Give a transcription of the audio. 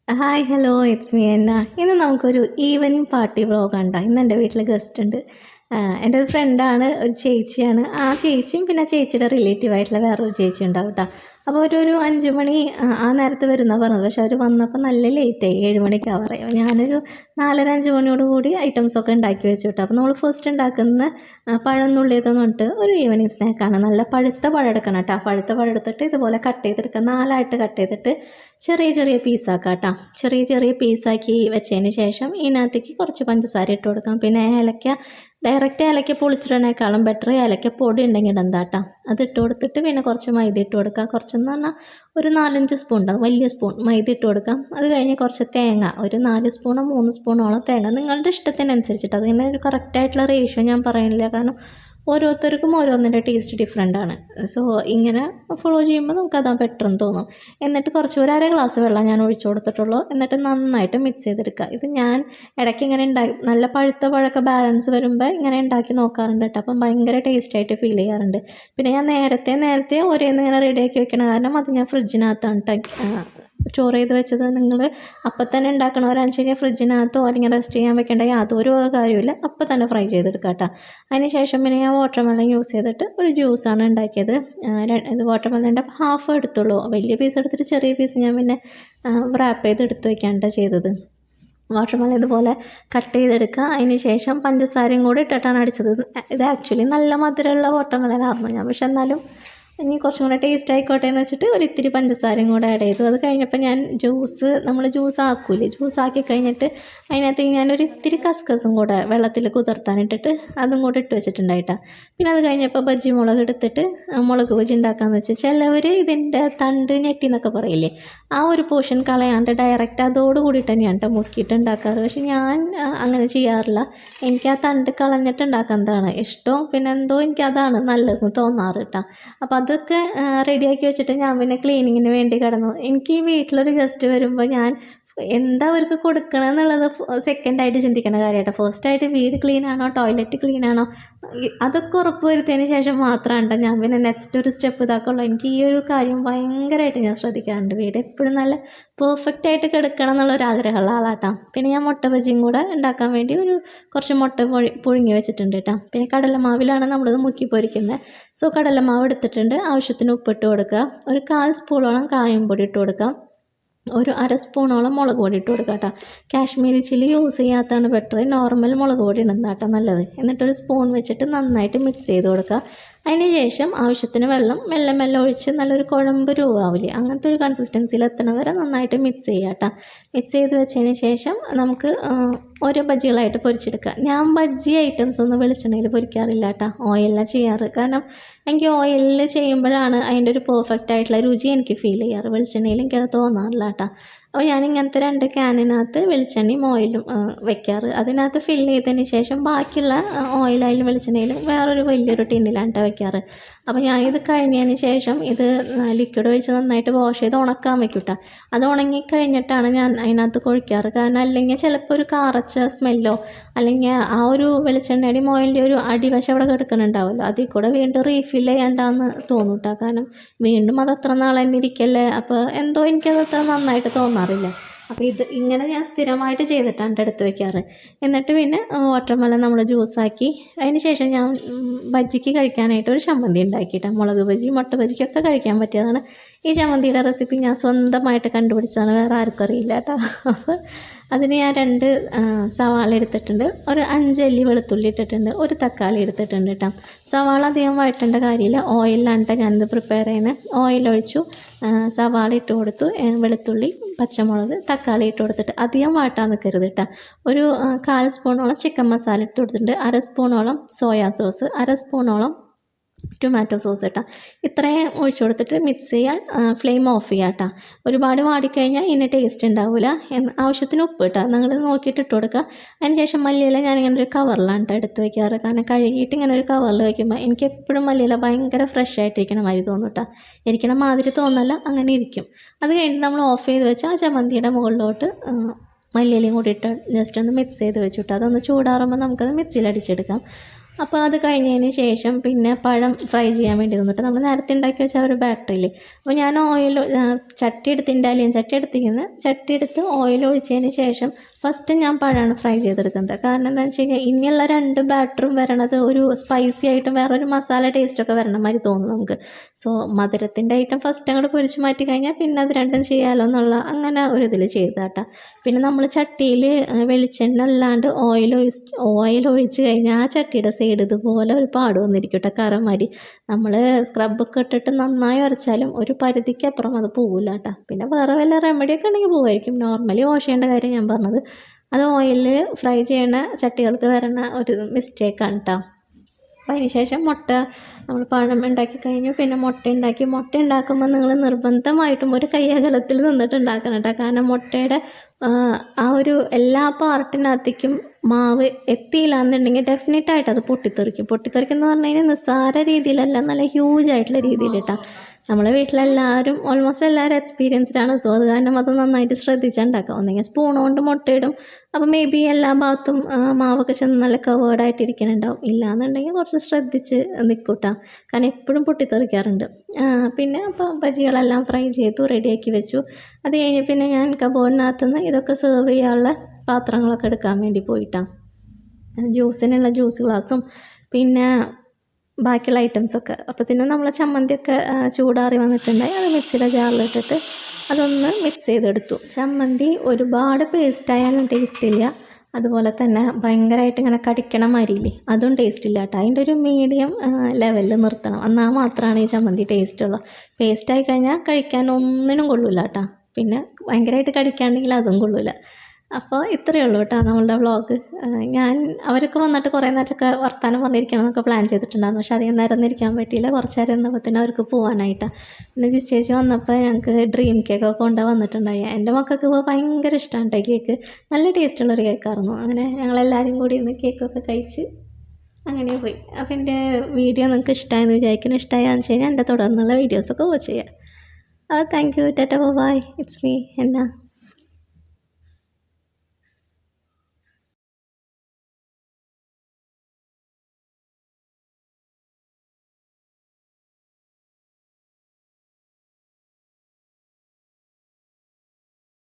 Hi hello it's me എന്നാ ഇന്ന് നമുക്കൊരു ഈവനിങ് പാർട്ടി വ്ളോഗാണ് ട്ടോ. ഇന്ന് എൻ്റെ വീട്ടിൽ ഗസ്റ്റ് ഉണ്ട്. എൻ്റെ ഒരു ഫ്രണ്ടാണ്, ഒരു ചേച്ചിയാണ്. ആ ചേച്ചിയും പിന്നെ ചേച്ചിയുടെ റിലേറ്റീവായിട്ടുള്ള വേറൊരു ചേച്ചി ഉണ്ടാവും കേട്ടോ. അപ്പോൾ ഒരു 5 മണി ആ നേരത്ത് വരുന്ന പറഞ്ഞത്. പക്ഷെ അവർ വന്നപ്പോൾ നല്ല ലേറ്റായി, 7 മണിക്കാവാറായി. അപ്പോൾ ഞാനൊരു 4:30 5 മണിയോട് കൂടി ഐറ്റംസൊക്കെ ഉണ്ടാക്കി വെച്ചു കേട്ടോ. അപ്പോൾ നമ്മൾ ഫസ്റ്റ് ഉണ്ടാക്കുന്ന പഴം നുള്ളിയതെന്ന് പറഞ്ഞിട്ട് ഒരു ഈവനിങ് സ്നാക്കാണ്. നല്ല പഴുത്ത പഴം എടുക്കണം കേട്ടോ. പഴുത്ത പഴം എടുത്തിട്ട് ഇതുപോലെ കട്ട് ചെയ്തെടുക്കുക, 4ആയിട്ട് കട്ട് ചെയ്തിട്ട് ചെറിയ ചെറിയ പീസാക്കാം കേട്ടോ. ചെറിയ ചെറിയ പീസാക്കി വെച്ചതിന് ശേഷം ഇതിനകത്തേക്ക് കുറച്ച് പഞ്ചസാര ഇട്ട് കൊടുക്കാം. പിന്നെ ഡയറക്റ്റ് ഏലക്ക പൊളിച്ചിടണേക്കാളും ബെറ്റർ ഏലക്ക പൊടി ഉണ്ടെങ്കിൽ ഇടണ്ട കേട്ടോ. അത് ഇട്ട് കൊടുത്തിട്ട് പിന്നെ കുറച്ച് മൈദ ഇട്ട് കൊടുക്കുക. കുറച്ചെന്ന് പറഞ്ഞാൽ ഒരു 4-5 സ്പൂൺ ഉണ്ടാകും, വലിയ സ്പൂൺ മൈദ ഇട്ട് കൊടുക്കാം. അത് കഴിഞ്ഞ് കുറച്ച് തേങ്ങ, ഒരു 4 സ്പൂണോ 3 സ്പൂണോളം തേങ്ങ, നിങ്ങളുടെ ഇഷ്ടത്തിനനുസരിച്ചിട്ട്. അതിന് ഒരു കറക്റ്റായിട്ടുള്ള റേഷ്യോ ഞാൻ പറയുന്നില്ല, കാരണം ഓരോരുത്തർക്കും ഓരോന്നിൻ്റെ ടേസ്റ്റ് ഡിഫറെൻ്റ് ആണ്. സോ ഇങ്ങനെ ഫോളോ ചെയ്യുമ്പോൾ നമുക്കതാ ബെറ്റർ എന്ന് തോന്നും. എന്നിട്ട് കുറച്ച് ഒരു അര ഗ്ലാസ് വെള്ളം ഞാൻ ഒഴിച്ചു കൊടുത്തിട്ടുള്ളൂ. എന്നിട്ട് നന്നായിട്ട് മിക്സ് ചെയ്തെടുക്കുക. ഇത് ഞാൻ ഇടയ്ക്ക് ഇങ്ങനെ ഉണ്ടാക്കി, നല്ല പഴുത്ത പഴമൊക്കെ ബാലൻസ് വരുമ്പോൾ ഇങ്ങനെ ഉണ്ടാക്കി നോക്കാറുണ്ട് കേട്ടോ. അപ്പം ഭയങ്കര ടേസ്റ്റായിട്ട് ഫീൽ ചെയ്യാറുണ്ട്. പിന്നെ ഞാൻ നേരത്തെ ഒരേന്ന് ഇങ്ങനെ റെഡിയാക്കി വെക്കണം, കാരണം അത് ഞാൻ ഫ്രിഡ്ജിനകത്താണ് സ്റ്റോർ ചെയ്ത് വെച്ചത്. നിങ്ങൾ അപ്പം തന്നെ ഉണ്ടാക്കണവരാണെന്ന് വെച്ച് കഴിഞ്ഞാൽ ഫ്രിഡ്ജിനകത്തോ അല്ലെങ്കിൽ റെസ്റ്റ് ചെയ്യാൻ വെക്കേണ്ട യാതൊരു കാര്യമില്ല, അപ്പം തന്നെ ഫ്രൈ ചെയ്തെടുക്കുക കേട്ടോ. അതിന് ശേഷം പിന്നെ ഞാൻ വാട്ടർമെലൺ യൂസ് ചെയ്തിട്ട് ഒരു ജ്യൂസാണ് ഉണ്ടാക്കിയത്. ഇത് വാട്ടർമെലൻ്റെ ഹാഫ് എടുത്തുള്ളൂ, വലിയ പീസ് എടുത്തിട്ട് ചെറിയ പീസ് ഞാൻ പിന്നെ റാപ്പ് ചെയ്ത് എടുത്ത് വെക്കാണ്ട ചെയ്തത്. വാട്ടർമെലൺ ഇതുപോലെ കട്ട് ചെയ്തെടുക്കുക. അതിന് ശേഷം പഞ്ചസാരയും കൂടി ഇട്ടിട്ടാണ് അടിച്ചത്. ഇത് ആക്ച്വലി നല്ല മധുരമുള്ള വാട്ടർമെലൺ ആയിരുന്നു ഞാൻ, പക്ഷെ എന്നാലും ഇനി കുറച്ചും കൂടെ ടേസ്റ്റ് ആയിക്കോട്ടെ എന്ന് വെച്ചിട്ട് ഒരു ഇത്തിരി പഞ്ചസാരയും കൂടെ ആഡ് ചെയ്തു. അത് കഴിഞ്ഞപ്പോൾ ഞാൻ നമ്മൾ ജ്യൂസ് ആക്കൂലേ, ജ്യൂസ് ആക്കി കഴിഞ്ഞിട്ട് അതിനകത്ത് ഞാനൊരു ഇത്തിരി കസ്കസും കൂടെ വെള്ളത്തിൽ കുതിർത്താനിട്ടിട്ട് അതും കൂടെ ഇട്ട് വെച്ചിട്ടുണ്ടായിട്ടാണ്. പിന്നെ അത് കഴിഞ്ഞപ്പോൾ ബജ്ജി മുളക് എടുത്തിട്ട് മുളക് ബജ്ജി ഉണ്ടാക്കാമെന്ന് വെച്ചാൽ ചിലവർ ഇതിൻ്റെ തണ്ട് ഞെട്ടി എന്നൊക്കെ പറയില്ലേ, ആ ഒരു പോർഷൻ കളയാണ്ട് ഡയറക്റ്റ് അതോടുകൂടി തന്നെയാണ് കേട്ടോ മുക്കിയിട്ട് ഉണ്ടാക്കാറ്. പക്ഷെ ഞാൻ അങ്ങനെ ചെയ്യാറില്ല. എനിക്ക് ആ തണ്ട് കളഞ്ഞിട്ട് ഉണ്ടാക്കുന്നതാണ് ഇഷ്ടം. പിന്നെ എന്തോ എനിക്കതാണ് നല്ലതെന്ന് തോന്നാറ് കേട്ടോ. അപ്പോൾ അതൊക്കെ റെഡിയാക്കി വെച്ചിട്ട് ഞാൻ പിന്നെ ക്ലീനിങ്ങിന് വേണ്ടി കിടന്നു. എനിക്ക് ഈ വീട്ടിലൊരു ഗസ്റ്റ് വരുമ്പോൾ ഞാൻ എന്താ അവർക്ക് കൊടുക്കണം എന്നുള്ളത് സെക്കൻഡായിട്ട് ചിന്തിക്കേണ്ട കാര്യമായിട്ട്. ഫസ്റ്റായിട്ട് വീട് ക്ലീൻ ആണോ, ടോയ്ലറ്റ് ക്ലീൻ ആണോ, അതൊക്കെ ഉറപ്പ് വരുത്തിയതിന് ശേഷം മാത്രമാണ് ഞാൻ പിന്നെ നെക്സ്റ്റ് ഒരു സ്റ്റെപ്പ് ഇതാക്കുള്ളൂ. എനിക്ക് ഈ ഒരു കാര്യം ഭയങ്കരമായിട്ട് ഞാൻ ശ്രദ്ധിക്കാറുണ്ട്. വീട് എപ്പോഴും നല്ല പെർഫെക്റ്റ് ആയിട്ട് കിടക്കണം എന്നുള്ളൊരു ആഗ്രഹമുള്ള ആളാട്ടോ. പിന്നെ ഞാൻ മുട്ട ബജിയും കൂടെ ഉണ്ടാക്കാൻ വേണ്ടി കുറച്ച് മുട്ട പുഴുങ്ങി വെച്ചിട്ടുണ്ട് കേട്ടോ. പിന്നെ കടലമാവിലാണ് നമ്മളിത് മുക്കി പൊരിക്കുന്നത്. സോ കടലമാവ് എടുത്തിട്ടുണ്ട്. ആവശ്യത്തിന് ഉപ്പിട്ട് കൊടുക്കുക. ഒരു 1/4 സ്പൂണോളം കായം പൊടി ഇട്ട് കൊടുക്കാം. ഒരു അര സ്പൂണോളം മുളക് പൊടി ഇട്ട് കൊടുക്കുക കേട്ടോ. കാശ്മീരി ചില്ലി യൂസ് ചെയ്യാത്തതാണ് ബെറ്റർ, നോർമൽ മുളക് പൊടി ഇടുന്ന കേട്ടോ നല്ലത്. എന്നിട്ടൊരു സ്പൂൺ വെച്ചിട്ട് നന്നായിട്ട് മിക്സ് ചെയ്ത് കൊടുക്കുക. അതിന് ശേഷം ആവശ്യത്തിന് വെള്ളം മെല്ലെ മെല്ലെ ഒഴിച്ച് നല്ലൊരു കുഴമ്പ് രൂപമാവില്ലേ, അങ്ങനത്തെ ഒരു കൺസിസ്റ്റൻസിയിൽ എത്തണ വരെ നന്നായിട്ട് മിക്സ് ചെയ്യുക കേട്ടോ. മിക്സ് ചെയ്ത് വെച്ചതിന് ശേഷം നമുക്ക് ഓരോ ബജ്ജികളായിട്ട് പൊരിച്ചെടുക്കുക. ഞാൻ ബജ്ജി ഐറ്റംസ് ഒന്നും വെളിച്ചെണ്ണയിൽ പൊരിക്കാറില്ല കേട്ടോ, ഓയിലാണ് ചെയ്യാറ്. കാരണം എനിക്ക് ഓയിലിൽ ചെയ്യുമ്പോഴാണ് അതിൻ്റെ ഒരു പെർഫെക്റ്റ് ആയിട്ടുള്ള രുചി എനിക്ക് ഫീൽ ചെയ്യാറ്. വെളിച്ചെണ്ണയിൽ എനിക്കത് തോന്നാറില്ല കേട്ടോ. അപ്പോൾ ഞാനിങ്ങനത്തെ 2 ക്യാനിനകത്ത് വെളിച്ചെണ്ണയും ഓയിലും വെക്കാറ്. അതിനകത്ത് ഫില്ല് ചെയ്തതിന് ശേഷം ബാക്കിയുള്ള ഓയിലായാലും വെളിച്ചെണ്ണയിലും വേറൊരു വലിയൊരു ടിന്നിലാണ് കേട്ടോ വെക്കാറ്. അപ്പോൾ ഞാനിത് കഴിഞ്ഞതിന് ശേഷം ഇത് ലിക്വിഡ് ഒഴിച്ച് നന്നായിട്ട് വാഷ് ചെയ്ത് ഉണക്കാൻ വെക്കും കേട്ടോ. അത് ഉണങ്ങി കഴിഞ്ഞിട്ടാണ് ഞാൻ അതിനകത്ത് കൊഴിക്കാറ്. കാരണം അല്ലെങ്കിൽ ചിലപ്പോൾ ഒരു കാറച്ച സ്മെല്ലോ അല്ലെങ്കിൽ ആ ഒരു വെളിച്ചെണ്ണയുടെയും ഓയിലിൻ്റെ ഒരു അടിവശം അവിടെ കിടക്കുന്നുണ്ടാവുമല്ലോ, അതിൽ കൂടെ വീണ്ടും റീഫിൽ ചെയ്യേണ്ടെന്ന് തോന്നും കേട്ടോ. കാരണം വീണ്ടും അത് അത്ര നാൾ തന്നെ ഇരിക്കല്ലേ, അപ്പോൾ എന്തോ എനിക്കത് നന്നായിട്ട് തോന്നാറില്ല. അപ്പോൾ ഇങ്ങനെ ഞാൻ സ്ഥിരമായിട്ട് ചെയ്തിട്ടാണ് എടുത്ത് വെക്കാറ്. എന്നിട്ട് പിന്നെ വാട്ടർമെലൺ നമ്മൾ ജ്യൂസാക്കി അതിന് ശേഷം ഞാൻ ബജ്ജിക്ക് കഴിക്കാനായിട്ട് ഒരു ചമ്മന്തി ഉണ്ടാക്കിയിട്ടാണ്. മുളക് ബജ്ജി മുട്ട ബജ്ജിക്കൊക്കെ കഴിക്കാൻ പറ്റിയതാണ്. ഈ ചമ്മന്തിയുടെ റെസിപ്പി ഞാൻ സ്വന്തമായിട്ട് കണ്ടുപിടിച്ചതാണ്, വേറെ ആർക്കും അറിയില്ല കേട്ടോ. അപ്പോൾ അതിന് ഞാൻ 2 സവാള എടുത്തിട്ടുണ്ട്, ഒരു 5 അല്ലി വെളുത്തുള്ളി ഇട്ടിട്ടുണ്ട്, ഒരു തക്കാളി എടുത്തിട്ടുണ്ട് കേട്ടോ. സവാള അധികം വഴറ്റേണ്ട കാര്യമില്ല, ഓയിലാണ് കേട്ടോ ഞാനിത് പ്രിപ്പയർ ചെയ്യുന്നത്. ഓയിലൊഴിച്ചു, സവാള ഇട്ട് കൊടുത്തു, വെളുത്തുള്ളി, പച്ചമുളക്, തക്കാളി ഇട്ട് കൊടുത്തിട്ട് അധികം വാട്ടാൻ നിൽക്കരുത് കേട്ടോ. ഒരു 1/4 സ്പൂണോളം ചിക്കൻ മസാല ഇട്ട് കൊടുത്തിട്ടുണ്ട്, അര സ്പൂണോളം സോയാ സോസ്, അര സ്പൂണോളം ടൊമാറ്റോ സോസ് കേട്ടോ. ഇത്രയും ഒഴിച്ചു കൊടുത്തിട്ട് മിക്സ് ചെയ്യാൻ, ഫ്ലെയിം ഓഫ് ചെയ്യുക കേട്ടോ. ഒരുപാട് വാടിക്കഴിഞ്ഞാൽ ഇതിന് ടേസ്റ്റ് ഉണ്ടാവില്ല. ആവശ്യത്തിന് ഉപ്പ് കേട്ടോ നിങ്ങൾ നോക്കിയിട്ട് ഇട്ട് കൊടുക്കുക. അതിന് ശേഷം മല്ലിയില ഞാനിങ്ങനെ ഒരു കവറിലാണ് കേട്ടോ എടുത്ത് വയ്ക്കാറ്. കാരണം കഴുകിയിട്ട് ഇങ്ങനെ ഒരു കവറിൽ വയ്ക്കുമ്പോൾ എനിക്ക് എപ്പോഴും മല്ലിയില ഭയങ്കര ഫ്രഷ് ആയിട്ടിരിക്കണ മാതിരി തോന്നും കേട്ടോ. ഇരിക്കണ മാതിരി തോന്നല്ല, അങ്ങനെ ഇരിക്കും. അത് കഴിഞ്ഞിട്ട് നമ്മൾ ഓഫ് ചെയ്ത് വെച്ചാൽ ആ ചമ്മന്തിയുടെ മുകളിലോട്ട് മല്ലിയിലയും കൂടി ഇട്ട് ജസ്റ്റ് ഒന്ന് മിക്സ് ചെയ്ത് വെച്ചിട്ട് അതൊന്ന് ചൂടാറുമ്പോൾ നമുക്കത് മിക്സിയിൽ അടിച്ചെടുക്കാം. അപ്പോൾ അത് കഴിഞ്ഞതിന് ശേഷം പിന്നെ പഴം ഫ്രൈ ചെയ്യാൻ വേണ്ടി നിന്നിട്ട് നമ്മൾ നേരത്തെ ഉണ്ടാക്കി വെച്ച ഒരു ബാറ്ററിയിൽ അപ്പോൾ ഞാൻ ഓയിൽ ചട്ടി എടുത്ത് ഇൻഡാലിയൻ ചട്ടി എടുത്തിരിക്കുന്നത് ചട്ടി എടുത്ത് ഓയിൽ ഒഴിച്ചതിന് ശേഷം ഫസ്റ്റ് ഞാൻ പഴമാണ് ഫ്രൈ ചെയ്തെടുക്കുന്നത്. കാരണം എന്താണെന്ന് വെച്ച് കഴിഞ്ഞാൽ ഇനിയുള്ള 2 ബാറ്ററും വരണത് ഒരു സ്പൈസി ആയിട്ടും വേറൊരു മസാല ടേസ്റ്റൊക്കെ വരണം മാതിരി തോന്നും നമുക്ക്. സോ മധുരത്തിൻ്റെ ഐറ്റം ഫസ്റ്റ് അങ്ങോട്ട് പൊരിച്ച് മാറ്റി കഴിഞ്ഞാൽ പിന്നെ അത് രണ്ടും ചെയ്യാമല്ലോ എന്നുള്ള അങ്ങനെ ഒരു ഇതിൽ ചെയ്താട്ടാ. പിന്നെ നമ്മൾ ചട്ടിയിൽ വെളിച്ചെണ്ണ അല്ലാണ്ട് ഓയിൽ ഒഴിച്ച് കഴിഞ്ഞാൽ ആ ചട്ടിയുടെ സൈഡ് ഇതുപോലെ ഒരു പാട് വന്നിരിക്കും കേട്ടോ, കറമാതിരി. നമ്മൾ സ്ക്രബൊക്കെ ഇട്ടിട്ട് നന്നായി ഉരച്ചാലും ഒരു പരിധിക്കപ്പുറം അത് പോവില്ല കേട്ടോ. പിന്നെ വേറെ വല്ല റെമഡിയൊക്കെ ഉണ്ടെങ്കിൽ പോവായിരിക്കും. നോർമലി വാഷ് ചെയ്യേണ്ട കാര്യം ഞാൻ പറഞ്ഞത്. അത് ഓയിലിൽ ഫ്രൈ ചെയ്യണ ചട്ടികൾക്ക് വരണ ഒരു മിസ്റ്റേക്കാണ് കേട്ടോ. അപ്പോൾ അതിന് ശേഷം മുട്ട നമ്മൾ പഴം ഉണ്ടാക്കി കഴിഞ്ഞു. പിന്നെ മുട്ട ഉണ്ടാക്കുമ്പോൾ നിങ്ങൾ നിർബന്ധമായിട്ടും ഒരു കൈ അകലത്തിൽ നിന്നിട്ട് ഉണ്ടാക്കണം കേട്ടോ. കാരണം മുട്ടയുടെ ആ ഒരു എല്ലാ പാർട്ടിനകത്തേക്കും മാവ് എത്തിയില്ല എന്നുണ്ടെങ്കിൽ ഡെഫിനറ്റായിട്ട് അത് പൊട്ടിത്തെറിക്കുന്നു പറഞ്ഞു കഴിഞ്ഞാൽ നിസ്സാര രീതിയിലല്ല, നല്ല ഹ്യൂജ് ആയിട്ടുള്ള രീതിയിൽ കേട്ടോ. നമ്മളെ വീട്ടിലെല്ലാവരും ഓൾമോസ്റ്റ് എല്ലാവരും എക്സ്പീരിയൻസ്ഡ് ആണ്. സോ അത് കാരണം അത് നന്നായിട്ട് ശ്രദ്ധിച്ചുണ്ടാക്കാം. ഒന്നെങ്കിൽ സ്പൂൺ കൊണ്ട് മുട്ടയിടും, അപ്പോൾ മേ ബി എല്ലാ ഭാഗത്തും മാവൊക്കെ ചെന്ന് നല്ല കവേർഡായിട്ടിരിക്കുന്നുണ്ടാവും. ഇല്ലയെന്നുണ്ടെങ്കിൽ കുറച്ച് ശ്രദ്ധിച്ച് നിൽക്കൂട്ടാ, കാരണം എപ്പോഴും പൊട്ടിത്തെറിക്കാറുണ്ട്. പിന്നെ അപ്പോൾ ബജികളെല്ലാം ഫ്രൈ ചെയ്തു റെഡിയാക്കി വെച്ചു. അത് കഴിഞ്ഞ് പിന്നെ ഞാൻ കബോർഡിനകത്തുനിന്ന് ഇതൊക്കെ സെർവ് ചെയ്യാനുള്ള പാത്രങ്ങളൊക്കെ എടുക്കാൻ വേണ്ടി പോയിട്ടാണ്. ജ്യൂസിനുള്ള ജ്യൂസ് ഗ്ലാസും പിന്നെ ബാക്കിയുള്ള ഐറ്റംസൊക്കെ. അപ്പോഴത്തേനും നമ്മൾ ചമ്മന്തിയൊക്കെ ചൂടാറി വന്നിട്ടുണ്ടായി. അത് മിക്സിയുടെ ജാറിലിട്ടിട്ട് അതൊന്ന് മിക്സ് ചെയ്തെടുത്തു. ചമ്മന്തി ഒരുപാട് പേസ്റ്റായാലും ടേസ്റ്റ് ഇല്ല, അതുപോലെ തന്നെ ഭയങ്കരമായിട്ട് ഇങ്ങനെ കടിക്കണ മാതിരിയില്ലേ, അതും ടേസ്റ്റ് ഇല്ല കേട്ടോ. അതിൻ്റെ ഒരു മീഡിയം ലെവലിൽ നിർത്തണം, എന്നാൽ മാത്രമാണ് ഈ ചമ്മന്തി ടേസ്റ്റുള്ളൂ. പേസ്റ്റായി കഴിഞ്ഞാൽ കഴിക്കാൻ ഒന്നിനും കൊള്ളില്ല കേട്ടോ. പിന്നെ ഭയങ്കരമായിട്ട് കടിക്കാണ്ടെങ്കിൽ അതും കൊള്ളില്ല. അപ്പോൾ ഇത്രയേ ഉള്ളൂ കേട്ടോ നമ്മളുടെ വ്ളോഗ്. ഞാൻ അവരൊക്കെ വന്നിട്ട് കുറേ നേരമൊക്കെ വർത്താനം വന്നിരിക്കണം എന്നൊക്കെ പ്ലാൻ ചെയ്തിട്ടുണ്ടായിരുന്നു. പക്ഷേ അധികം നേരം ഒന്നും ഇരിക്കാൻ പറ്റിയില്ല. കുറച്ച് നേരം ഇരുന്നപ്പോൾ അവർക്ക് പോകാനായിട്ടാണ്. പിന്നെ ചേച്ചി വന്നപ്പോൾ ഞങ്ങൾക്ക് ഡ്രീം കേക്കൊക്കെ കൊണ്ടുപോയി വന്നിട്ടുണ്ടായി. എൻ്റെ മക്കൾക്ക് ഇപ്പോൾ ഭയങ്കര ഇഷ്ടമാണ് കേട്ടോ കേക്ക്. നല്ല ടേസ്റ്റുള്ളൊരു കേക്കായിരുന്നു. അങ്ങനെ ഞങ്ങളെല്ലാവരും കൂടി ഇന്ന് കേക്കൊക്കെ കഴിച്ച് അങ്ങനെ പോയി. അപ്പോൾ എൻ്റെ വീഡിയോ നിങ്ങൾക്ക് ഇഷ്ടമായെന്ന് വിചാരിക്കുന്നു. ഇഷ്ടമായെന്ന് വെച്ച് കഴിഞ്ഞാൽ എൻ്റെ തുടർന്നുള്ള വീഡിയോസൊക്കെ വാച്ച് ചെയ്യുക. Thank you. Tata by. It's me എന്നാ.